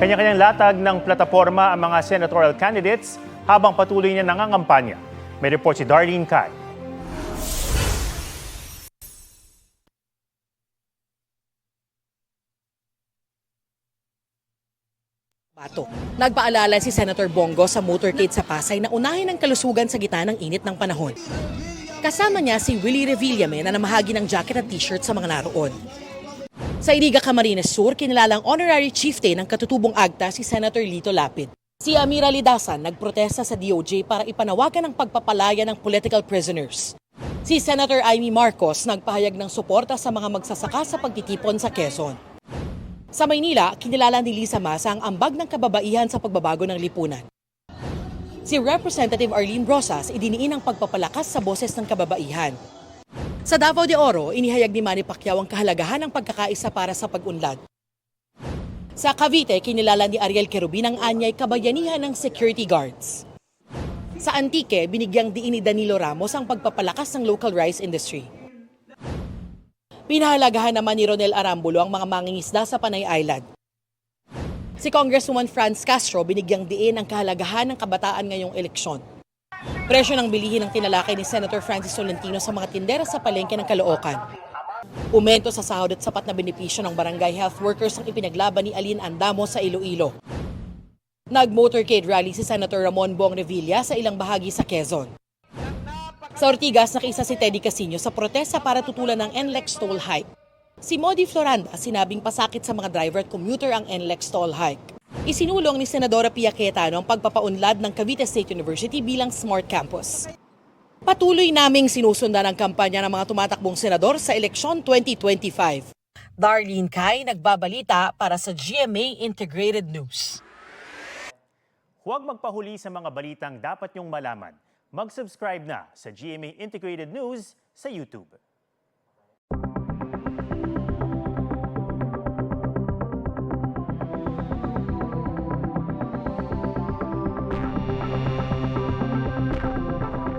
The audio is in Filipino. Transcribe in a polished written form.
Kanya-kanyang latag ng plataforma ang mga senatorial candidates habang patuloy na nangangampanya. May report si Darlene Kai. Nagpaalala si Senator Bongo sa motorcade sa Pasay na unahin ang kalusugan sa gitna ng init ng panahon. Kasama niya si Willie Revillame na namahagi ng jacket at t-shirt sa mga naroon. Sa Iriga, Camarines Sur, kinilalang honorary chieftain ng katutubong AGTA si Senator Lito Lapid. Si Amira Lidasan nagprotesta sa DOJ para ipanawagan ang pagpapalaya ng political prisoners. Si Senator Amy Marcos nagpahayag ng suporta sa mga magsasaka sa pagtitipon sa Quezon. Sa Maynila, kinilala ni Lisa Masa ang ambag ng kababaihan sa pagbabago ng lipunan. Si Representative Arlene Brosas idiniin ang pagpapalakas sa boses ng kababaihan. Sa Davao de Oro, inihayag ni Manny Pacquiao ang kahalagahan ng pagkakaisa para sa pag-unlad. Sa Cavite, kinilala ni Ariel Querubin ang anyay kabayanihan ng security guards. Sa Antique, binigyang diin ni Danilo Ramos ang pagpapalakas ng local rice industry. Pinahalagahan naman ni Ronel Arambulo ang mga mangingisda sa Panay Island. Si Congresswoman Franz Castro binigyang diin ang kahalagahan ng kabataan ngayong eleksyon. Presyo ng bilihin ang tinalakay ni Senator Francis Tolentino sa mga tindera sa palengke ng Caloocan. Umento sa sahod at sapat na benepisyo ng barangay health workers ang ipinaglaban ni Aline Andamo sa Iloilo. Nag-motorcade rally si Senator Ramon Bong Revilla sa ilang bahagi sa Quezon. Sa Ortigas, nakiisa si Teddy Casino sa protesta para tutulan ng NLEX toll hike. Si Modi Floranda sinabing pasakit sa mga driver at commuter ang NLEX toll hike. Isinulong ni Senadora Pia Cayetano ang pagpapaunlad ng Cavite State University bilang Smart Campus. Patuloy naming sinusundan ang kampanya ng mga tumatakbong senador sa eleksyon 2025. Darlene Kai, nagbabalita para sa GMA Integrated News. Huwag magpahuli sa mga balitang dapat niyong malaman. Mag-subscribe na sa GMA Integrated News sa YouTube.